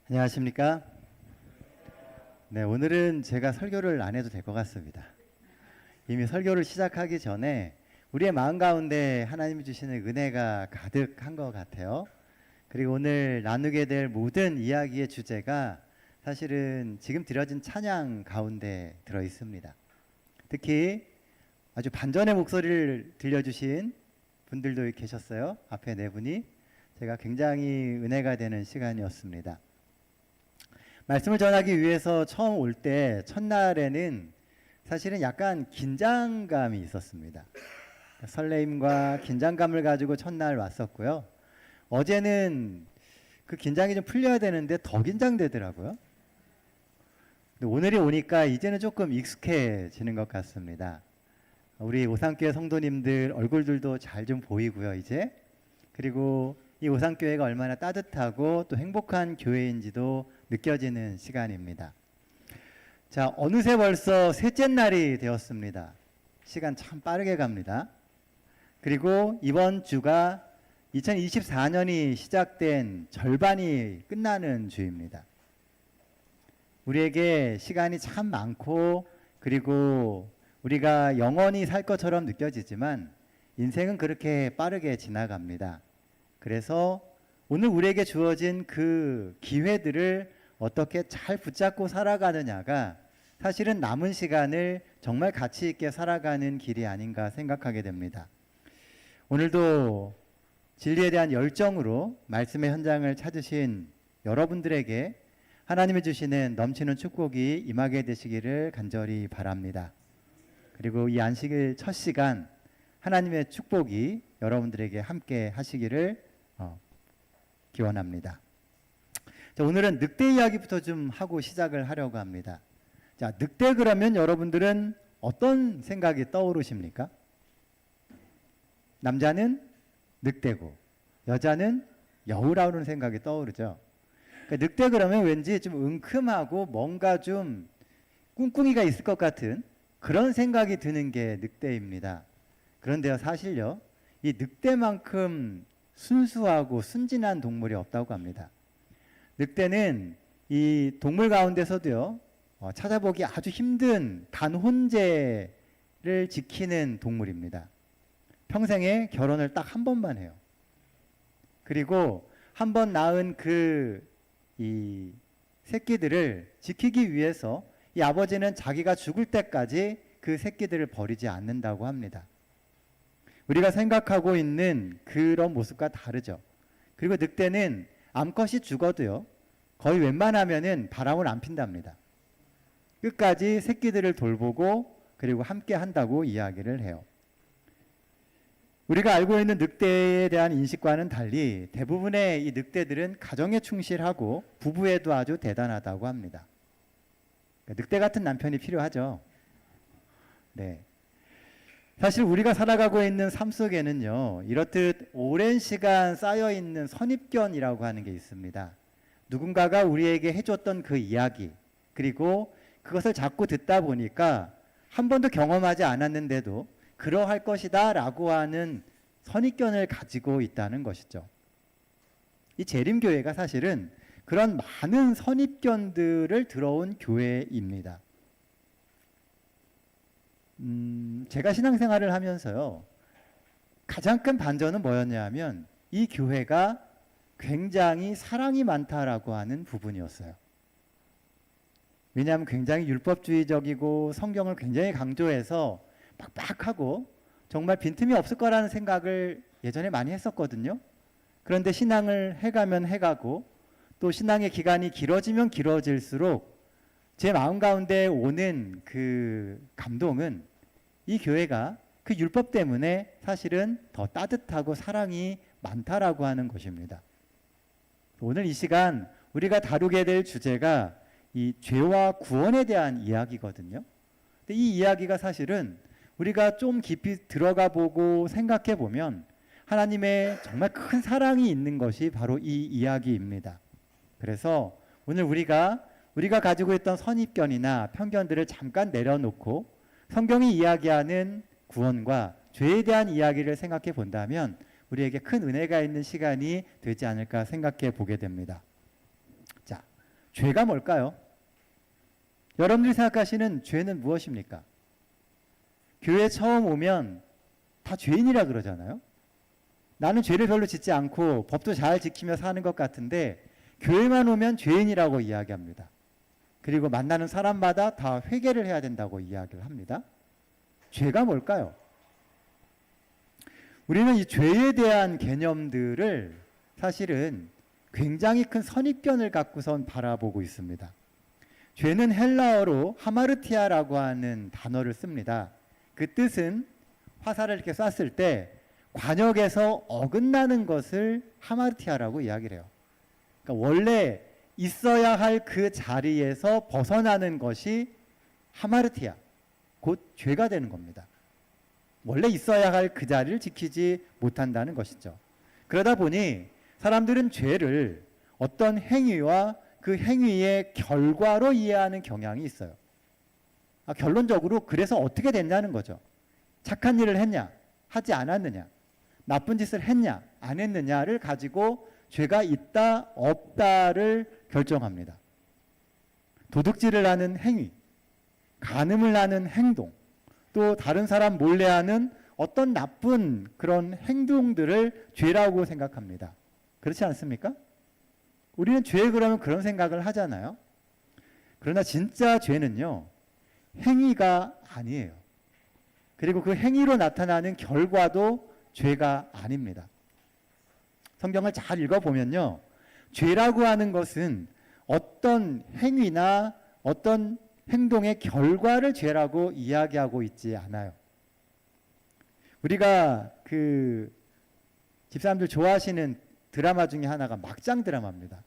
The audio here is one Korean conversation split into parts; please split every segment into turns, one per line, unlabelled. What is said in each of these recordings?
안녕하십니까? 네, 오늘은 제가 설교를 안 해도 될 것 같습니다. 이미 설교를 시작하기 전에 우리의 마음 가운데 하나님이 주시는 은혜가 가득한 것 같아요. 그리고 오늘 나누게 될 모든 이야기의 주제가 사실은 지금 드려진 찬양 가운데 들어 있습니다. 특히 아주 반전의 목소리를 들려주신 분들도 계셨어요. 앞에 네 분이. 제가 굉장히 은혜가 되는 시간이었습니다. 말씀을 전하기 위해서 처음 올 때 첫날에는 사실은 약간 긴장감이 있었습니다. 설레임과 긴장감을 가지고 첫날 왔었고요. 어제는 그 긴장이 좀 풀려야 되는데 더 긴장되더라고요. 근데 오늘이 오니까 이제는 조금 익숙해지는 것 같습니다. 우리 오산교회 성도님들 얼굴들도 잘 좀 보이고요, 이제. 그리고 이 오산교회가 얼마나 따뜻하고 또 행복한 교회인지도 느껴지는 시간입니다. 자, 어느새 벌써 셋째 날이 되었습니다. 시간 참 빠르게 갑니다. 그리고 이번 주가 2024년이 시작된 절반이 끝나는 주입니다. 우리에게 시간이 참 많고 그리고 우리가 영원히 살 것처럼 느껴지지만 인생은 그렇게 빠르게 지나갑니다. 그래서 오늘 우리에게 주어진 그 기회들을 어떻게 잘 붙잡고 살아가느냐가 사실은 남은 시간을 정말 가치 있게 살아가는 길이 아닌가 생각하게 됩니다. 오늘도 진리에 대한 열정으로 말씀의 현장을 찾으신 여러분들에게 하나님이 주시는 넘치는 축복이 임하게 되시기를 간절히 바랍니다. 그리고 이 안식일 첫 시간 하나님의 축복이 여러분들에게 함께 하시기를 기원합니다. 자, 오늘은 늑대 이야기부터 좀 하고 시작을 하려고 합니다. 자, 늑대 그러면 여러분들은 어떤 생각이 떠오르십니까? 남자는 늑대고 여자는 여우라는 생각이 떠오르죠. 그러니까 늑대 그러면 왠지 좀 은큼하고 뭔가 좀 꿍꿍이가 있을 것 같은 그런 생각이 드는 게 늑대입니다. 그런데요, 사실요, 이 늑대만큼 순수하고 순진한 동물이 없다고 합니다. 늑대는 이 동물 가운데서도요, 찾아보기 아주 힘든 단혼제를 지키는 동물입니다. 평생에 결혼을 딱 한 번만 해요. 그리고 한 번 낳은 이 새끼들을 지키기 위해서 이 아버지는 자기가 죽을 때까지 그 새끼들을 버리지 않는다고 합니다. 우리가 생각하고 있는 그런 모습과 다르죠. 그리고 늑대는 암컷이 죽어도요, 거의 웬만하면은 바람을 안 핀답니다. 끝까지 새끼들을 돌보고 그리고 함께 한다고 이야기를 해요. 우리가 알고 있는 늑대에 대한 인식과는 달리 대부분의 이 늑대들은 가정에 충실하고 부부에도 아주 대단하다고 합니다. 늑대 같은 남편이 필요하죠. 네. 사실 우리가 살아가고 있는 삶 속에는요, 이렇듯 오랜 시간 쌓여있는 선입견이라고 하는 게 있습니다. 누군가가 우리에게 해줬던 그 이야기, 그리고 그것을 자꾸 듣다 보니까 한 번도 경험하지 않았는데도 그러할 것이다 라고 하는 선입견을 가지고 있다는 것이죠. 이 재림교회가 사실은 그런 많은 선입견들을 들어온 교회입니다. 제가 신앙생활을 하면서요, 가장 큰 반전은 뭐였냐면 이 교회가 굉장히 사랑이 많다라고 하는 부분이었어요. 왜냐하면 굉장히 율법주의적이고 성경을 굉장히 강조해서 빡빡하고 정말 빈틈이 없을 거라는 생각을 예전에 많이 했었거든요. 그런데 신앙을 해가면 해가고 또 신앙의 기간이 길어지면 길어질수록 제 마음 가운데 오는 그 감동은 이 교회가 그 율법 때문에 사실은 더 따뜻하고 사랑이 많다라고 하는 것입니다. 오늘 이 시간 우리가 다루게 될 주제가 이 죄와 구원에 대한 이야기거든요. 근데 이 이야기가 사실은 우리가 좀 깊이 들어가 보고 생각해 보면 하나님의 정말 큰 사랑이 있는 것이 바로 이 이야기입니다. 그래서 오늘 우리가 가지고 있던 선입견이나 편견들을 잠깐 내려놓고 성경이 이야기하는 구원과 죄에 대한 이야기를 생각해 본다면 우리에게 큰 은혜가 있는 시간이 되지 않을까 생각해 보게 됩니다. 자, 죄가 뭘까요? 여러분들이 생각하시는 죄는 무엇입니까? 교회 처음 오면 다 죄인이라 그러잖아요. 나는 죄를 별로 짓지 않고 법도 잘 지키며 사는 것 같은데 교회만 오면 죄인이라고 이야기합니다. 그리고 만나는 사람마다 다 회개를 해야 된다고 이야기를 합니다. 죄가 뭘까요? 우리는 이 죄에 대한 개념들을 사실은 굉장히 큰 선입견을 갖고선 바라보고 있습니다. 죄는 헬라어로 하마르티아라고 하는 단어를 씁니다. 그 뜻은 화살을 이렇게 쐈을 때 관역에서 어긋나는 것을 하마르티아라고 이야기를 해요. 그러니까 원래 있어야 할 그 자리에서 벗어나는 것이 하마르티아, 곧 죄가 되는 겁니다. 원래 있어야 할 그 자리를 지키지 못한다는 것이죠. 그러다 보니 사람들은 죄를 어떤 행위와 그 행위의 결과로 이해하는 경향이 있어요. 결론적으로 그래서 어떻게 됐냐는 거죠. 착한 일을 했냐, 하지 않았느냐, 나쁜 짓을 했냐, 안 했느냐를 가지고 죄가 있다, 없다를 결정합니다. 도둑질을 하는 행위, 간음을 하는 행동, 또 다른 사람 몰래 하는 어떤 나쁜 그런 행동들을 죄라고 생각합니다. 그렇지 않습니까? 우리는 죄 그러면 그런 생각을 하잖아요. 그러나 진짜 죄는요, 행위가 아니에요. 그리고 그 행위로 나타나는 결과도 죄가 아닙니다. 성경을 잘 읽어보면요, 죄라고 하는 것은 어떤 행위나 어떤 행동의 결과를 죄라고 이야기하고 있지 않아요. 우리가 그 집사람들 좋아하시는 드라마 중에 하나가 막장 드라마입니다.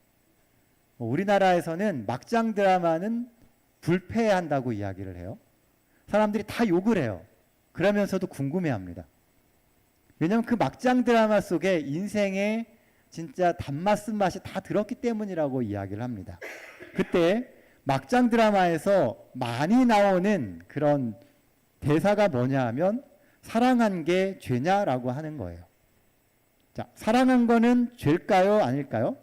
우리나라에서는 막장 드라마는 불패한다고 이야기를 해요. 사람들이 다 욕을 해요. 그러면서도 궁금해합니다. 왜냐하면 그 막장 드라마 속에 인생의 진짜 단맛 쓴맛이 다 들었기 때문이라고 이야기를 합니다. 그때 막장 드라마에서 많이 나오는 그런 대사가 뭐냐 하면 사랑한 게 죄냐라고 하는 거예요. 자, 사랑한 거는 죄일까요? 아닐까요?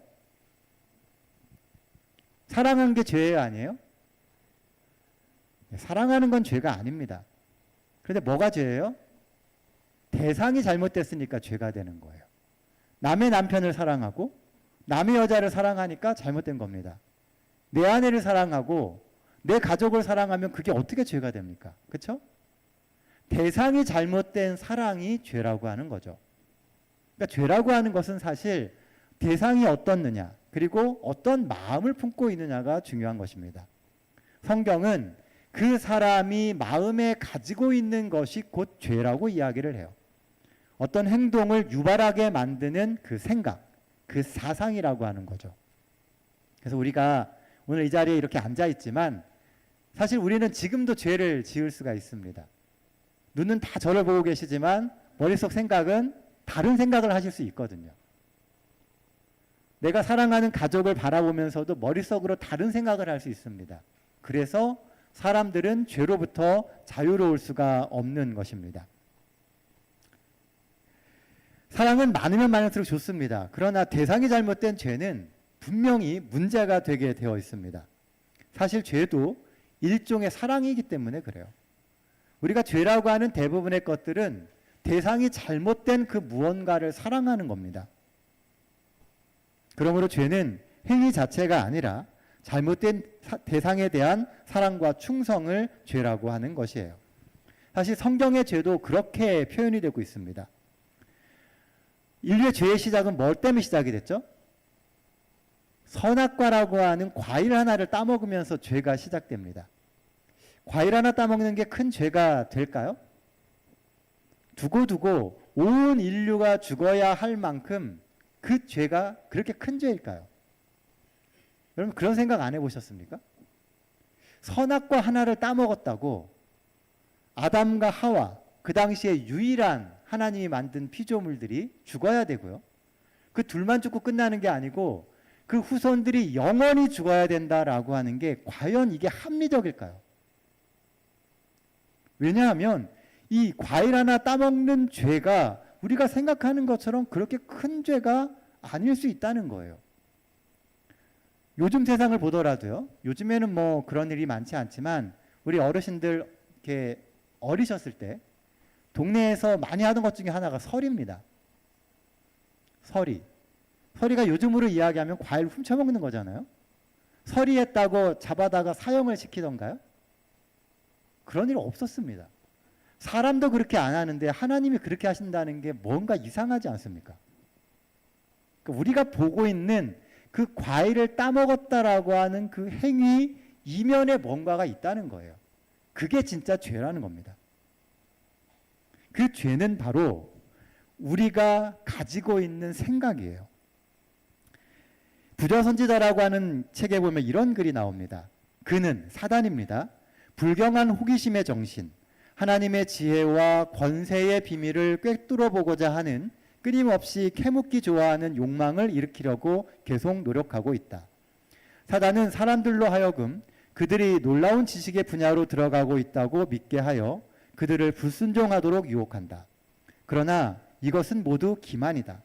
사랑한 게 죄예요? 아니에요? 사랑하는 건 죄가 아닙니다. 그런데 뭐가 죄예요? 대상이 잘못됐으니까 죄가 되는 거예요. 남의 남편을 사랑하고 남의 여자를 사랑하니까 잘못된 겁니다. 내 아내를 사랑하고 내 가족을 사랑하면 그게 어떻게 죄가 됩니까? 그렇죠? 대상이 잘못된 사랑이 죄라고 하는 거죠. 그러니까 죄라고 하는 것은 사실 대상이 어떻느냐, 그리고 어떤 마음을 품고 있느냐가 중요한 것입니다. 성경은 그 사람이 마음에 가지고 있는 것이 곧 죄라고 이야기를 해요. 어떤 행동을 유발하게 만드는 그 생각, 그 사상이라고 하는 거죠. 그래서 우리가 오늘 이 자리에 이렇게 앉아 있지만 사실 우리는 지금도 죄를 지을 수가 있습니다. 눈은 다 저를 보고 계시지만 머릿속 생각은 다른 생각을 하실 수 있거든요. 내가 사랑하는 가족을 바라보면서도 머릿속으로 다른 생각을 할 수 있습니다. 그래서 사람들은 죄로부터 자유로울 수가 없는 것입니다. 사랑은 많으면 많을수록 좋습니다. 그러나 대상이 잘못된 죄는 분명히 문제가 되게 되어 있습니다. 사실 죄도 일종의 사랑이기 때문에 그래요. 우리가 죄라고 하는 대부분의 것들은 대상이 잘못된 그 무언가를 사랑하는 겁니다. 그러므로 죄는 행위 자체가 아니라 잘못된 대상에 대한 사랑과 충성을 죄라고 하는 것이에요. 사실 성경의 죄도 그렇게 표현이 되고 있습니다. 인류의 죄의 시작은 뭘 때문에 시작이 됐죠? 선악과라고 하는 과일 하나를 따먹으면서 죄가 시작됩니다. 과일 하나 따먹는 게 큰 죄가 될까요? 두고두고 온 인류가 죽어야 할 만큼 그 죄가 그렇게 큰 죄일까요? 여러분 그런 생각 안 해보셨습니까? 선악과 하나를 따먹었다고 아담과 하와, 그 당시에 유일한 하나님이 만든 피조물들이 죽어야 되고요. 그 둘만 죽고 끝나는 게 아니고 그 후손들이 영원히 죽어야 된다라고 하는 게 과연 이게 합리적일까요? 왜냐하면 이 과일 하나 따먹는 죄가 우리가 생각하는 것처럼 그렇게 큰 죄가 아닐 수 있다는 거예요. 요즘 세상을 보더라도요. 요즘에는 뭐 그런 일이 많지 않지만 우리 어르신들 이렇게 어리셨을 때 동네에서 많이 하던 것 중에 하나가 설입니다. 서리. 서리가 요즘으로 이야기하면 과일 훔쳐먹는 거잖아요. 서리했다고 잡아다가 사형을 시키던가요? 그런 일 없었습니다. 사람도 그렇게 안 하는데 하나님이 그렇게 하신다는 게 뭔가 이상하지 않습니까? 그러니까 우리가 보고 있는 그 과일을 따먹었다라고 하는 그 행위 이면에 뭔가가 있다는 거예요. 그게 진짜 죄라는 겁니다. 그 죄는 바로 우리가 가지고 있는 생각이에요. 부자선지자라고 하는 책에 보면 이런 글이 나옵니다. 그는 사단입니다. 불경한 호기심의 정신, 하나님의 지혜와 권세의 비밀을 꿰뚫어 보고자 하는 끊임없이 캐묻기 좋아하는 욕망을 일으키려고 계속 노력하고 있다. 사단은 사람들로 하여금 그들이 놀라운 지식의 분야로 들어가고 있다고 믿게 하여 그들을 불순종하도록 유혹한다. 그러나 이것은 모두 기만이다.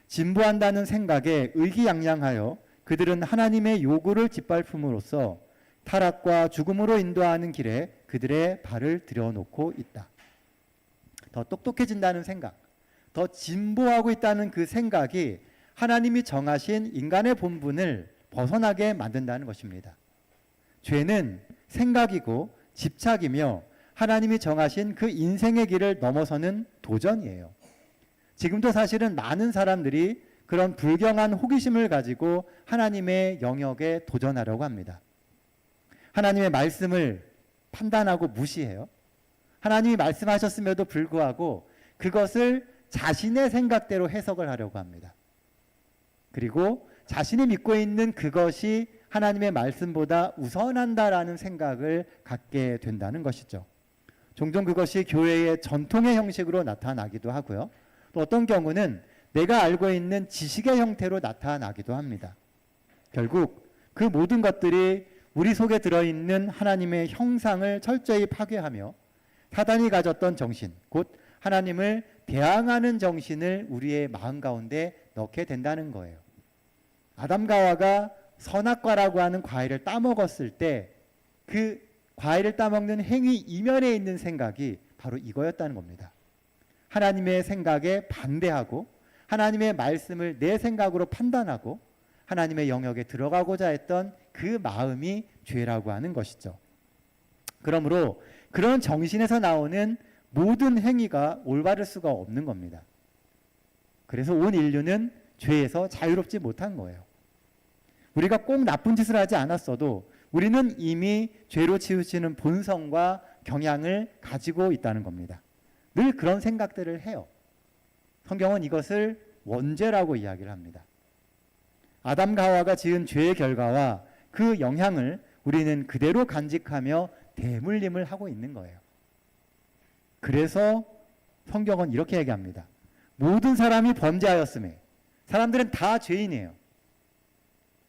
진보한다는 생각에 의기양양하여 그들은 하나님의 요구를 짓밟음으로써 타락과 죽음으로 인도하는 길에 그들의 발을 들여놓고 있다. 더 똑똑해진다는 생각, 더 진보하고 있다는 그 생각이 하나님이 정하신 인간의 본분을 벗어나게 만든다는 것입니다. 죄는 생각이고 집착이며 하나님이 정하신 그 인생의 길을 넘어서는 도전이에요. 지금도 사실은 많은 사람들이 그런 불경한 호기심을 가지고 하나님의 영역에 도전하려고 합니다. 하나님의 말씀을 판단하고 무시해요. 하나님이 말씀하셨음에도 불구하고 그것을 자신의 생각대로 해석을 하려고 합니다. 그리고 자신이 믿고 있는 그것이 하나님의 말씀보다 우선한다라는 생각을 갖게 된다는 것이죠. 종종 그것이 교회의 전통의 형식으로 나타나기도 하고요. 또 어떤 경우는 내가 알고 있는 지식의 형태로 나타나기도 합니다. 결국 그 모든 것들이 우리 속에 들어있는 하나님의 형상을 철저히 파괴하며 사단이 가졌던 정신, 곧 하나님을 대항하는 정신을 우리의 마음 가운데 넣게 된다는 거예요. 아담과 하와가 선악과라고 하는 과일을 따먹었을 때 그 과일을 따먹는 행위 이면에 있는 생각이 바로 이거였다는 겁니다. 하나님의 생각에 반대하고 하나님의 말씀을 내 생각으로 판단하고 하나님의 영역에 들어가고자 했던 그 마음이 죄라고 하는 것이죠. 그러므로 그런 정신에서 나오는 모든 행위가 올바를 수가 없는 겁니다. 그래서 온 인류는 죄에서 자유롭지 못한 거예요. 우리가 꼭 나쁜 짓을 하지 않았어도 우리는 이미 죄로 치우치는 본성과 경향을 가지고 있다는 겁니다. 늘 그런 생각들을 해요. 성경은 이것을 원죄라고 이야기를 합니다. 아담과 하와가 지은 죄의 결과와 그 영향을 우리는 그대로 간직하며 대물림을 하고 있는 거예요. 그래서 성경은 이렇게 얘기합니다. 모든 사람이 범죄하였음에 사람들은 다 죄인이에요.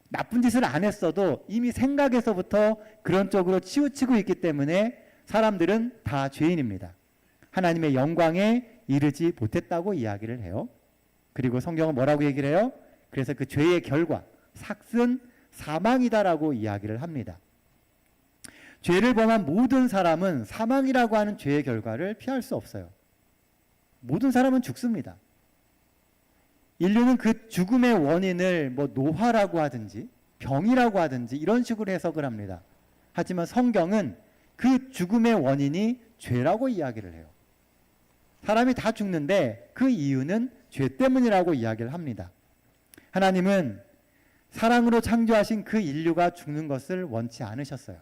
나쁜 짓을 안 했어도 이미 생각에서부터 그런 쪽으로 치우치고 있기 때문에 사람들은 다 죄인입니다. 하나님의 영광에 이르지 못했다고 이야기를 해요. 그리고 성경은 뭐라고 얘기를 해요? 그래서 그 죄의 결과, 삭은 사망이다라고 이야기를 합니다. 죄를 범한 모든 사람은 사망이라고 하는 죄의 결과를 피할 수 없어요. 모든 사람은 죽습니다. 인류는 그 죽음의 원인을 뭐 노화라고 하든지 병이라고 하든지 이런 식으로 해석을 합니다. 하지만 성경은 그 죽음의 원인이 죄라고 이야기를 해요. 사람이 다 죽는데 그 이유는 죄 때문이라고 이야기를 합니다. 하나님은 사랑으로 창조하신 그 인류가 죽는 것을 원치 않으셨어요.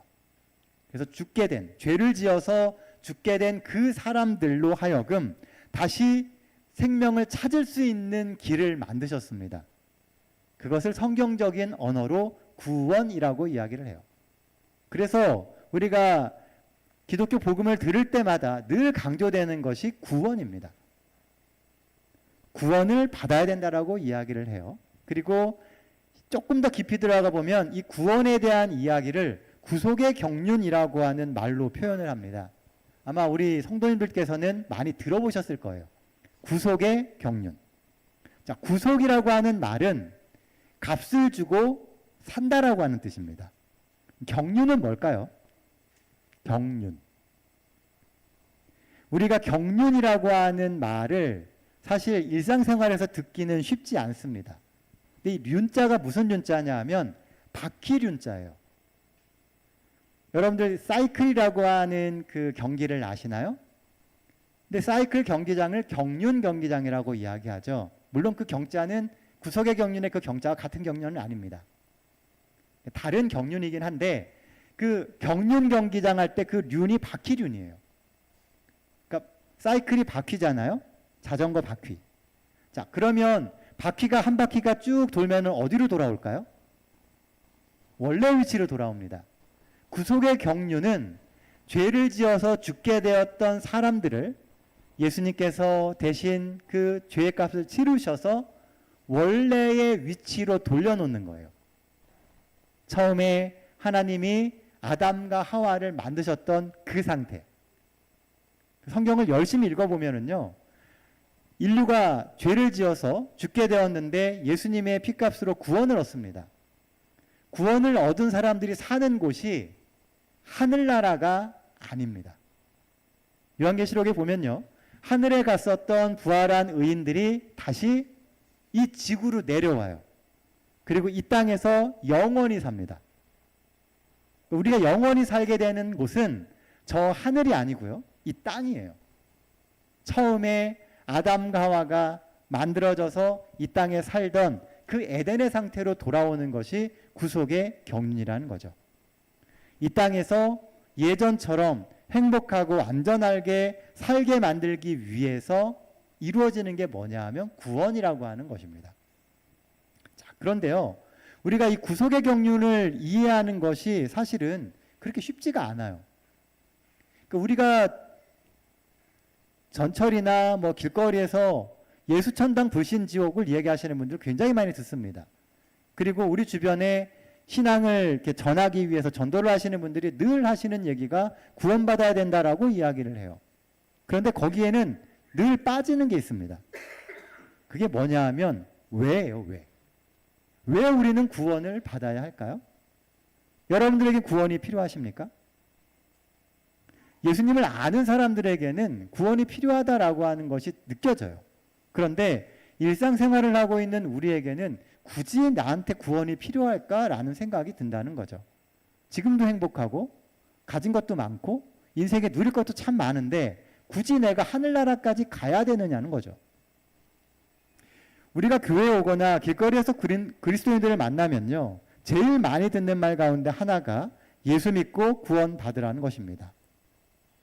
그래서 죽게 된, 죄를 지어서 죽게 된 그 사람들로 하여금 다시 생명을 찾을 수 있는 길을 만드셨습니다. 그것을 성경적인 언어로 구원이라고 이야기를 해요. 그래서 우리가 기독교 복음을 들을 때마다 늘 강조되는 것이 구원입니다. 구원을 받아야 된다라고 이야기를 해요. 그리고 조금 더 깊이 들어가 보면 이 구원에 대한 이야기를 구속의 경륜이라고 하는 말로 표현을 합니다. 아마 우리 성도님들께서는 많이 들어보셨을 거예요. 구속의 경륜. 자, 구속이라고 하는 말은 값을 주고 산다라고 하는 뜻입니다. 경륜은 뭘까요? 경륜. 우리가 경륜이라고 하는 말을 사실 일상생활에서 듣기는 쉽지 않습니다. 근데 이 륜자가 무슨 륜자냐 하면 바퀴륜자예요. 여러분들 사이클이라고 하는 그 경기를 아시나요? 근데 사이클 경기장을 경륜 경기장이라고 이야기하죠. 물론 그 경자는 구석의 경륜의 그 경자와 같은 경륜은 아닙니다. 다른 경륜이긴 한데 그 경륜 경기장 할 때 그 륜이 바퀴륜이에요. 그러니까 사이클이 바퀴잖아요. 자전거 바퀴. 자, 그러면 바퀴가 한 바퀴가 쭉 돌면 어디로 돌아올까요? 원래 위치로 돌아옵니다. 구속의 경륜은 죄를 지어서 죽게 되었던 사람들을 예수님께서 대신 그 죄의 값을 치르셔서 원래의 위치로 돌려놓는 거예요. 처음에 하나님이 아담과 하와를 만드셨던 그 상태. 성경을 열심히 읽어보면은요, 인류가 죄를 지어서 죽게 되었는데 예수님의 피값으로 구원을 얻습니다. 구원을 얻은 사람들이 사는 곳이 하늘나라가 아닙니다. 요한계시록에 보면요, 하늘에 갔었던 부활한 의인들이 다시 이 지구로 내려와요. 그리고 이 땅에서 영원히 삽니다. 우리가 영원히 살게 되는 곳은 저 하늘이 아니고요, 이 땅이에요. 처음에 아담과 하와가 만들어져서 이 땅에 살던 그 에덴의 상태로 돌아오는 것이 구속의 경륜이라는 거죠. 이 땅에서 예전처럼 행복하고 안전하게 살게 만들기 위해서 이루어지는 게 뭐냐 하면 구원이라고 하는 것입니다. 자, 그런데요, 우리가 이 구속의 경륜을 이해하는 것이 사실은 그렇게 쉽지가 않아요. 그러니까 우리가 전철이나 뭐 길거리에서 예수천당 불신지옥을 얘기하시는 분들 굉장히 많이 듣습니다. 그리고 우리 주변에 신앙을 이렇게 전하기 위해서 전도를 하시는 분들이 늘 하시는 얘기가 구원받아야 된다라고 이야기를 해요. 그런데 거기에는 늘 빠지는 게 있습니다. 그게 뭐냐 하면 왜예요, 왜? 왜 우리는 구원을 받아야 할까요? 여러분들에게 구원이 필요하십니까? 예수님을 아는 사람들에게는 구원이 필요하다라고 하는 것이 느껴져요. 그런데 일상생활을 하고 있는 우리에게는 굳이 나한테 구원이 필요할까라는 생각이 든다는 거죠. 지금도 행복하고 가진 것도 많고 인생에 누릴 것도 참 많은데 굳이 내가 하늘나라까지 가야 되느냐는 거죠. 우리가 교회에 오거나 길거리에서 그리스도인들을 만나면요, 제일 많이 듣는 말 가운데 하나가 예수 믿고 구원 받으라는 것입니다.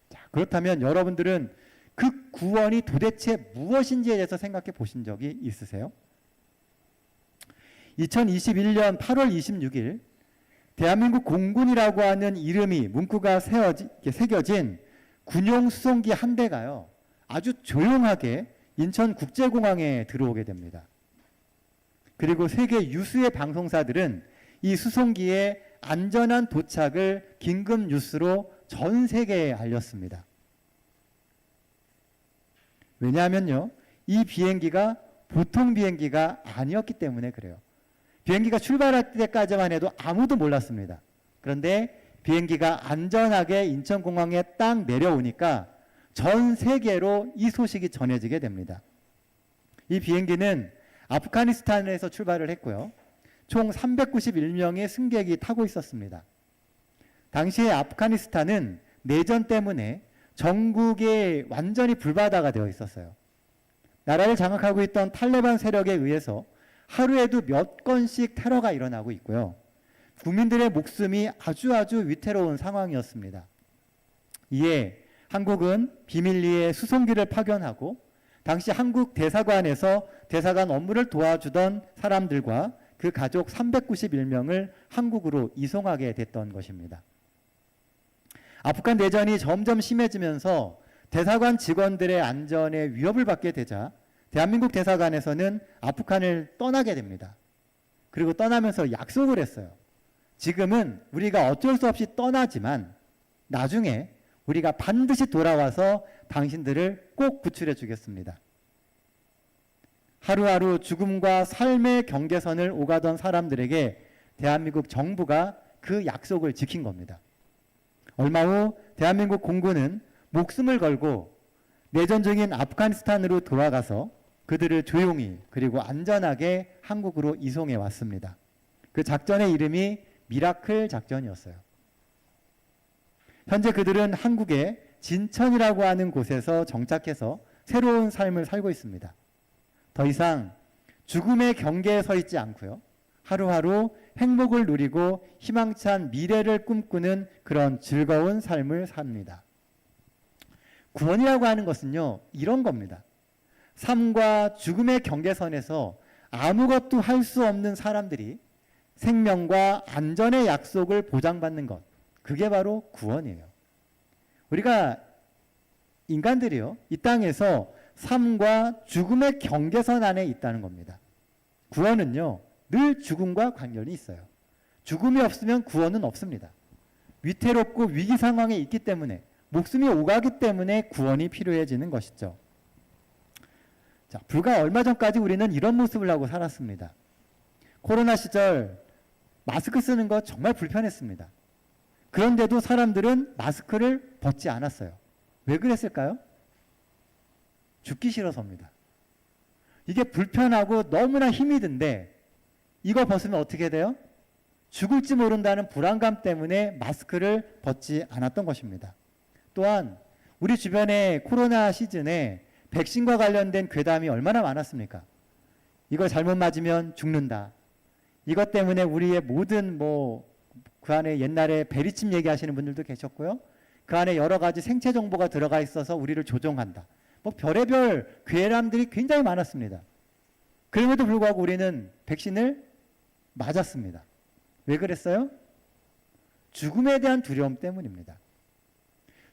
자, 그렇다면 여러분들은 그 구원이 도대체 무엇인지에 대해서 생각해 보신 적이 있으세요? 2021년 8월 26일 대한민국 공군이라고 하는 이름이 문구가 새겨진 군용 수송기 한 대가요, 아주 조용하게 인천국제공항에 들어오게 됩니다. 그리고 세계 유수의 방송사들은 이 수송기의 안전한 도착을 긴급 뉴스로 전 세계에 알렸습니다. 왜냐하면요, 이 비행기가 보통 비행기가 아니었기 때문에 그래요. 비행기가 출발할 때까지만 해도 아무도 몰랐습니다. 그런데 비행기가 안전하게 인천공항에 딱 내려오니까 전 세계로 이 소식이 전해지게 됩니다. 이 비행기는 아프가니스탄에서 출발을 했고요, 총 391명의 승객이 타고 있었습니다. 당시에 아프가니스탄은 내전 때문에 전국에 완전히 불바다가 되어 있었어요. 나라를 장악하고 있던 탈레반 세력에 의해서 하루에도 몇 건씩 테러가 일어나고 있고요, 국민들의 목숨이 아주 위태로운 상황이었습니다. 이에 한국은 비밀리에 수송기를 파견하고 당시 한국 대사관에서 대사관 업무를 도와주던 사람들과 그 가족 391명을 한국으로 이송하게 됐던 것입니다. 아프간 내전이 점점 심해지면서 대사관 직원들의 안전에 위협을 받게 되자 대한민국 대사관에서는 아프간을 떠나게 됩니다. 그리고 떠나면서 약속을 했어요. 지금은 우리가 어쩔 수 없이 떠나지만 나중에 우리가 반드시 돌아와서 당신들을 꼭 구출해 주겠습니다. 하루하루 죽음과 삶의 경계선을 오가던 사람들에게 대한민국 정부가 그 약속을 지킨 겁니다. 얼마 후 대한민국 공군은 목숨을 걸고 내전 중인 아프가니스탄으로 돌아가서 그들을 조용히 그리고 안전하게 한국으로 이송해 왔습니다. 그 작전의 이름이 미라클 작전이었어요. 현재 그들은 한국의 진천이라고 하는 곳에서 정착해서 새로운 삶을 살고 있습니다. 더 이상 죽음의 경계에 서 있지 않고요. 하루하루 행복을 누리고 희망찬 미래를 꿈꾸는 그런 즐거운 삶을 삽니다. 구원이라고 하는 것은요, 이런 겁니다. 삶과 죽음의 경계선에서 아무것도 할 수 없는 사람들이 생명과 안전의 약속을 보장받는 것, 그게 바로 구원이에요. 우리가 인간들이요, 이 땅에서 삶과 죽음의 경계선 안에 있다는 겁니다. 구원은요, 늘 죽음과 관련이 있어요. 죽음이 없으면 구원은 없습니다. 위태롭고 위기 상황에 있기 때문에, 목숨이 오가기 때문에 구원이 필요해지는 것이죠. 자, 불과 얼마 전까지 우리는 이런 모습을 하고 살았습니다. 코로나 시절 마스크 쓰는 거 정말 불편했습니다. 그런데도 사람들은 마스크를 벗지 않았어요. 왜 그랬을까요? 죽기 싫어서입니다. 이게 불편하고 너무나 힘이 든데 이거 벗으면 어떻게 돼요? 죽을지 모른다는 불안감 때문에 마스크를 벗지 않았던 것입니다. 또한 우리 주변에 코로나 시즌에 백신과 관련된 괴담이 얼마나 많았습니까? 이거 잘못 맞으면 죽는다. 이것 때문에 우리의 모든 그 안에 옛날에 베리칩 얘기하시는 분들도 계셨고요. 그 안에 여러 가지 생체 정보가 들어가 있어서 우리를 조종한다. 별의별 괴담들이 굉장히 많았습니다. 그럼에도 불구하고 우리는 백신을 맞았습니다. 왜 그랬어요? 죽음에 대한 두려움 때문입니다.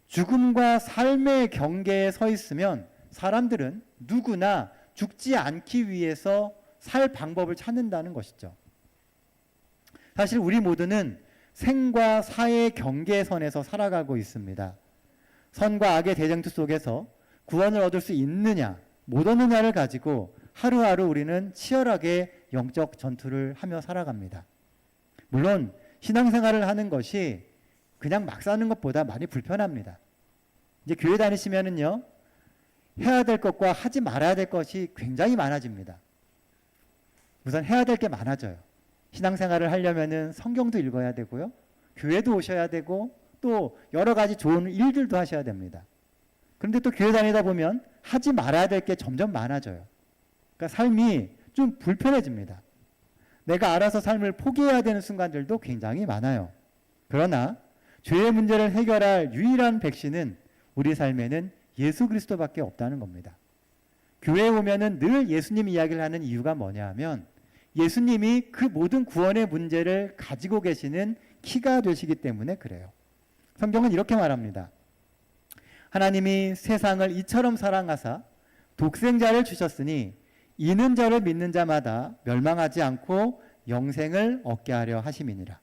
죽음과 삶의 경계에 서 있으면 사람들은 누구나 죽지 않기 위해서 살 방법을 찾는다는 것이죠. 사실 우리 모두는 생과 사의 경계선에서 살아가고 있습니다. 선과 악의 대쟁투 속에서 구원을 얻을 수 있느냐, 못 얻느냐를 가지고 하루하루 우리는 치열하게 영적 전투를 하며 살아갑니다. 물론 신앙생활을 하는 것이 그냥 막 사는 것보다 많이 불편합니다. 이제 교회 다니시면은요, 해야 될 것과 하지 말아야 될 것이 굉장히 많아집니다. 우선 해야 될 게 많아져요. 신앙생활을 하려면은 성경도 읽어야 되고요, 교회도 오셔야 되고, 또 여러 가지 좋은 일들도 하셔야 됩니다. 그런데 또 교회 다니다 보면 하지 말아야 될 게 점점 많아져요. 그러니까 삶이 좀 불편해집니다. 내가 알아서 삶을 포기해야 되는 순간들도 굉장히 많아요. 그러나 죄의 문제를 해결할 유일한 백신은 우리 삶에는 예수 그리스도밖에 없다는 겁니다. 교회에 오면은 늘 예수님 이야기를 하는 이유가 뭐냐 하면 예수님이 그 모든 구원의 문제를 가지고 계시는 키가 되시기 때문에 그래요. 성경은 이렇게 말합니다. 하나님이 세상을 이처럼 사랑하사 독생자를 주셨으니 이는 저를 믿는 자마다 멸망하지 않고 영생을 얻게 하려 하심이니라.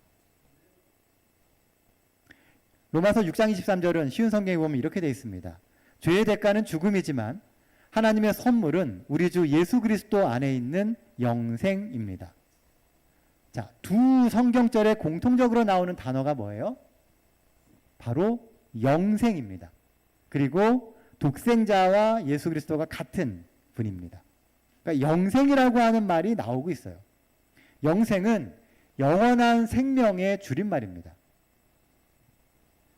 로마서 6장 23절은 쉬운 성경에 보면 이렇게 되어 있습니다. 죄의 대가는 죽음이지만 하나님의 선물은 우리 주 예수 그리스도 안에 있는 영생입니다. 자, 두 성경절에 공통적으로 나오는 단어가 뭐예요? 바로 영생입니다. 그리고 독생자와 예수 그리스도가 같은 분입니다. 그러니까 영생이라고 하는 말이 나오고 있어요. 영생은 영원한 생명의 줄임말입니다.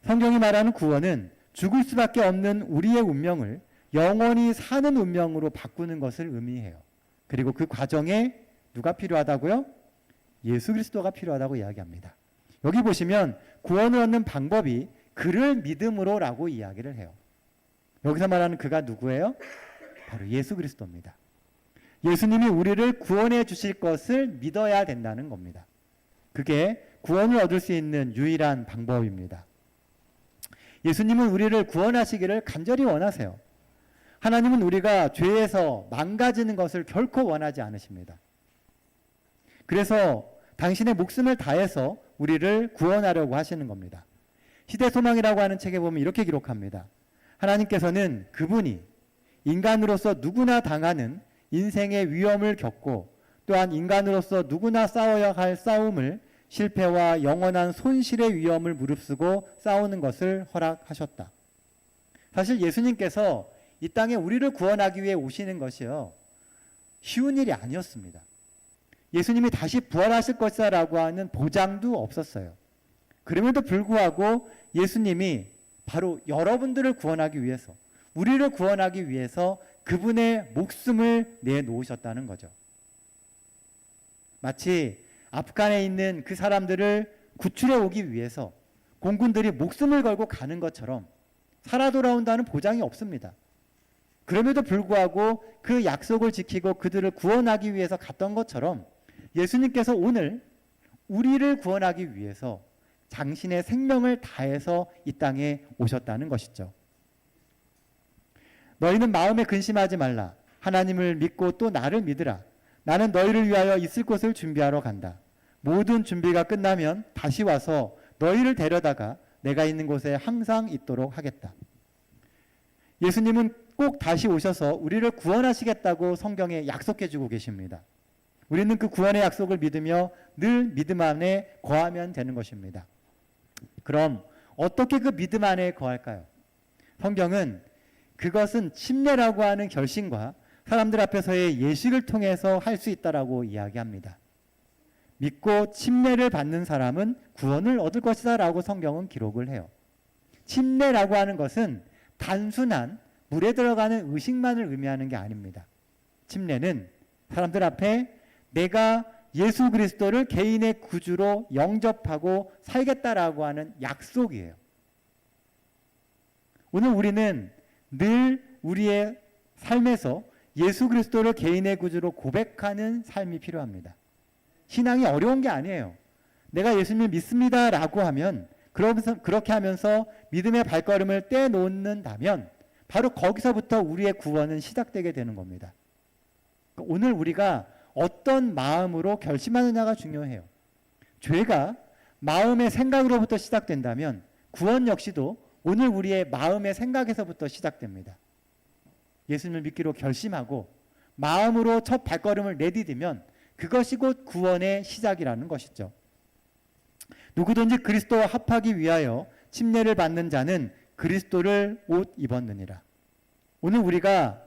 성경이 말하는 구원은 죽을 수밖에 없는 우리의 운명을 영원히 사는 운명으로 바꾸는 것을 의미해요. 그리고 그 과정에 누가 필요하다고요? 예수 그리스도가 필요하다고 이야기합니다. 여기 보시면 구원을 얻는 방법이 그를 믿음으로라고 이야기를 해요. 여기서 말하는 그가 누구예요? 바로 예수 그리스도입니다. 예수님이 우리를 구원해 주실 것을 믿어야 된다는 겁니다. 그게 구원을 얻을 수 있는 유일한 방법입니다. 예수님은 우리를 구원하시기를 간절히 원하세요. 하나님은 우리가 죄에서 망가지는 것을 결코 원하지 않으십니다. 그래서 당신의 목숨을 다해서 우리를 구원하려고 하시는 겁니다. 시대소망이라고 하는 책에 보면 이렇게 기록합니다. 하나님께서는 그분이 인간으로서 누구나 당하는 인생의 위험을 겪고 또한 인간으로서 누구나 싸워야 할 싸움을 실패와 영원한 손실의 위험을 무릅쓰고 싸우는 것을 허락하셨다. 사실 예수님께서 이 땅에 우리를 구원하기 위해 오시는 것이요, 쉬운 일이 아니었습니다. 예수님이 다시 부활하실 것이라고 하는 보장도 없었어요. 그럼에도 불구하고 예수님이 바로 여러분들을 구원하기 위해서, 우리를 구원하기 위해서 그분의 목숨을 내놓으셨다는 거죠. 마치 아프간에 있는 그 사람들을 구출해 오기 위해서 공군들이 목숨을 걸고 가는 것처럼 살아 돌아온다는 보장이 없습니다. 그럼에도 불구하고 그 약속을 지키고 그들을 구원하기 위해서 갔던 것처럼 예수님께서 오늘 우리를 구원하기 위해서 당신의 생명을 다해서 이 땅에 오셨다는 것이죠. 너희는 마음에 근심하지 말라. 하나님을 믿고 또 나를 믿으라. 나는 너희를 위하여 있을 곳을 준비하러 간다. 모든 준비가 끝나면 다시 와서 너희를 데려다가 내가 있는 곳에 항상 있도록 하겠다. 예수님은 꼭 다시 오셔서 우리를 구원하시겠다고 성경에 약속해 주고 계십니다. 우리는 그 구원의 약속을 믿으며 늘 믿음 안에 거하면 되는 것입니다. 그럼 어떻게 그 믿음 안에 거할까요? 성경은 그것은 침례라고 하는 결심과 사람들 앞에서의 예식을 통해서 할 수 있다라고 이야기합니다. 믿고 침례를 받는 사람은 구원을 얻을 것이다 라고 성경은 기록을 해요. 침례라고 하는 것은 단순한 물에 들어가는 의식만을 의미하는 게 아닙니다. 침례는 사람들 앞에 내가 예수 그리스도를 개인의 구주로 영접하고 살겠다라고 하는 약속이에요. 오늘 우리는 늘 우리의 삶에서 예수 그리스도를 개인의 구주로 고백하는 삶이 필요합니다. 신앙이 어려운 게 아니에요. 내가 예수님을 믿습니다라고 하면 그렇게 하면서 믿음의 발걸음을 떼놓는다면 바로 거기서부터 우리의 구원은 시작되게 되는 겁니다. 오늘 우리가 어떤 마음으로 결심하느냐가 중요해요. 죄가 마음의 생각으로부터 시작된다면 구원 역시도 오늘 우리의 마음의 생각에서부터 시작됩니다. 예수님을 믿기로 결심하고 마음으로 첫 발걸음을 내디디면 그것이 곧 구원의 시작이라는 것이죠. 누구든지 그리스도와 합하기 위하여 침례를 받는 자는 그리스도를 옷 입었느니라. 오늘 우리가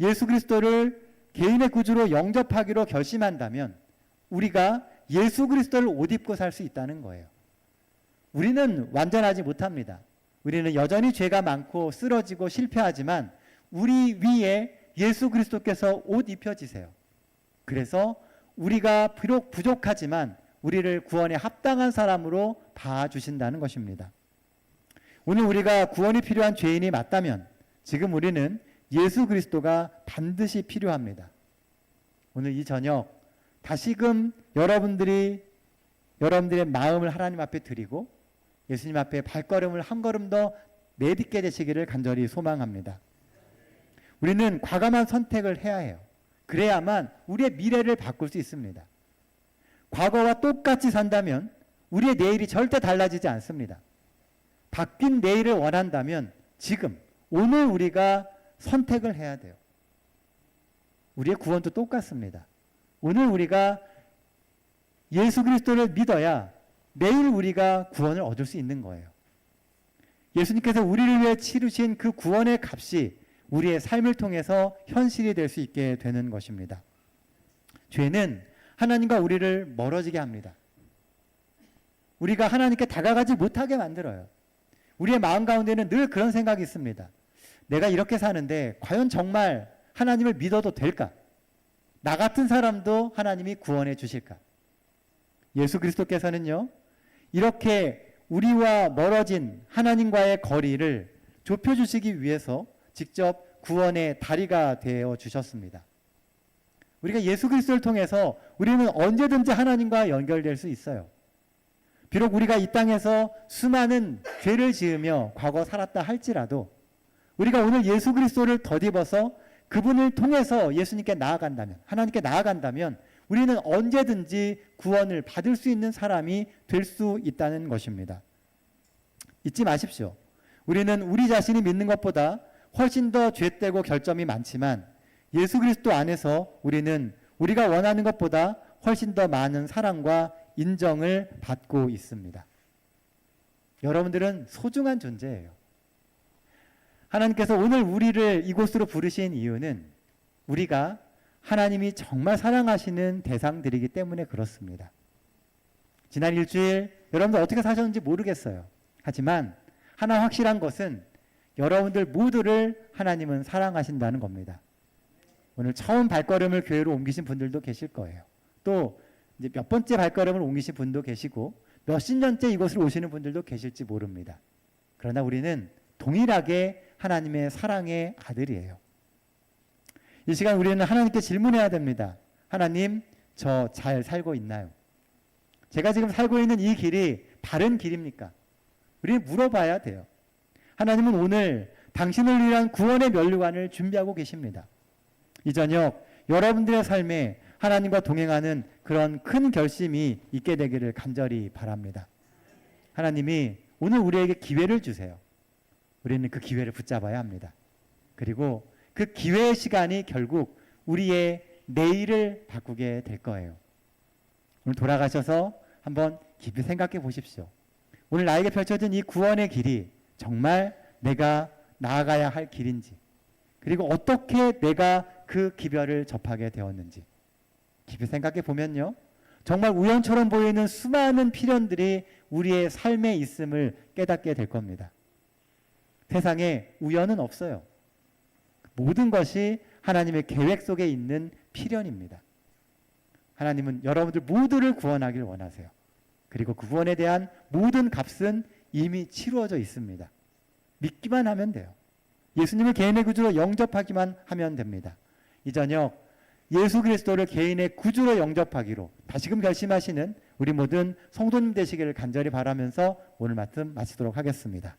예수 그리스도를 개인의 구주로 영접하기로 결심한다면 우리가 예수 그리스도를 옷 입고 살 수 있다는 거예요. 우리는 완전하지 못합니다. 우리는 여전히 죄가 많고 쓰러지고 실패하지만 우리 위에 예수 그리스도께서 옷 입혀지세요. 그래서 우리가 비록 부족하지만 우리를 구원에 합당한 사람으로 봐주신다는 것입니다. 오늘 우리가 구원이 필요한 죄인이 맞다면 지금 우리는 예수 그리스도가 반드시 필요합니다. 오늘 이 저녁 다시금 여러분들의 마음을 하나님 앞에 드리고 예수님 앞에 발걸음을 한 걸음 더 내딛게 되시기를 간절히 소망합니다. 우리는 과감한 선택을 해야 해요. 그래야만 우리의 미래를 바꿀 수 있습니다. 과거와 똑같이 산다면 우리의 내일이 절대 달라지지 않습니다. 바뀐 내일을 원한다면 지금 오늘 우리가 선택을 해야 돼요. 우리의 구원도 똑같습니다. 오늘 우리가 예수 그리스도를 믿어야 내일 우리가 구원을 얻을 수 있는 거예요. 예수님께서 우리를 위해 치르신 그 구원의 값이 우리의 삶을 통해서 현실이 될 수 있게 되는 것입니다. 죄는 하나님과 우리를 멀어지게 합니다. 우리가 하나님께 다가가지 못하게 만들어요. 우리의 마음 가운데는 늘 그런 생각이 있습니다. 내가 이렇게 사는데 과연 정말 하나님을 믿어도 될까? 나 같은 사람도 하나님이 구원해 주실까? 예수 그리스도께서는요, 이렇게 우리와 멀어진 하나님과의 거리를 좁혀주시기 위해서 직접 구원의 다리가 되어 주셨습니다. 우리가 예수 그리스도를 통해서 우리는 언제든지 하나님과 연결될 수 있어요. 비록 우리가 이 땅에서 수많은 죄를 지으며 과거 살았다 할지라도 우리가 오늘 예수 그리스도를 덧입어서 그분을 통해서 예수님께 나아간다면, 하나님께 나아간다면 우리는 언제든지 구원을 받을 수 있는 사람이 될 수 있다는 것입니다. 잊지 마십시오. 우리는 우리 자신이 믿는 것보다 훨씬 더 죄되고 결점이 많지만 예수 그리스도 안에서 우리는 우리가 원하는 것보다 훨씬 더 많은 사랑과 인정을 받고 있습니다. 여러분들은 소중한 존재예요. 하나님께서 오늘 우리를 이곳으로 부르신 이유는 우리가 하나님이 정말 사랑하시는 대상들이기 때문에 그렇습니다. 지난 일주일 여러분들 어떻게 사셨는지 모르겠어요. 하지만 하나 확실한 것은 여러분들 모두를 하나님은 사랑하신다는 겁니다. 오늘 처음 발걸음을 교회로 옮기신 분들도 계실 거예요. 또 이제 몇 번째 발걸음을 옮기신 분도 계시고 몇십 년째 이곳으로 오시는 분들도 계실지 모릅니다. 그러나 우리는 동일하게 하나님의 사랑의 아들이에요. 이 시간 우리는 하나님께 질문해야 됩니다. 하나님, 저 잘 살고 있나요? 제가 지금 살고 있는 이 길이 바른 길입니까? 우리는 물어봐야 돼요. 하나님은 오늘 당신을 위한 구원의 면류관을 준비하고 계십니다. 이 저녁 여러분들의 삶에 하나님과 동행하는 그런 큰 결심이 있게 되기를 간절히 바랍니다. 하나님이 오늘 우리에게 기회를 주세요. 우리는 그 기회를 붙잡아야 합니다. 그리고 그 기회의 시간이 결국 우리의 내일을 바꾸게 될 거예요. 오늘 돌아가셔서 한번 깊이 생각해 보십시오. 오늘 나에게 펼쳐진 이 구원의 길이 정말 내가 나아가야 할 길인지, 그리고 어떻게 내가 그 기별을 접하게 되었는지 깊이 생각해 보면요, 정말 우연처럼 보이는 수많은 필연들이 우리의 삶에 있음을 깨닫게 될 겁니다. 세상에 우연은 없어요. 모든 것이 하나님의 계획 속에 있는 필연입니다. 하나님은 여러분들 모두를 구원하길 원하세요. 그리고 그 구원에 대한 모든 값은 이미 치루어져 있습니다. 믿기만 하면 돼요. 예수님을 개인의 구주로 영접하기만 하면 됩니다. 이 저녁 예수 그리스도를 개인의 구주로 영접하기로 다시금 결심하시는 우리 모든 성도님 되시기를 간절히 바라면서 오늘 말씀 마치도록 하겠습니다.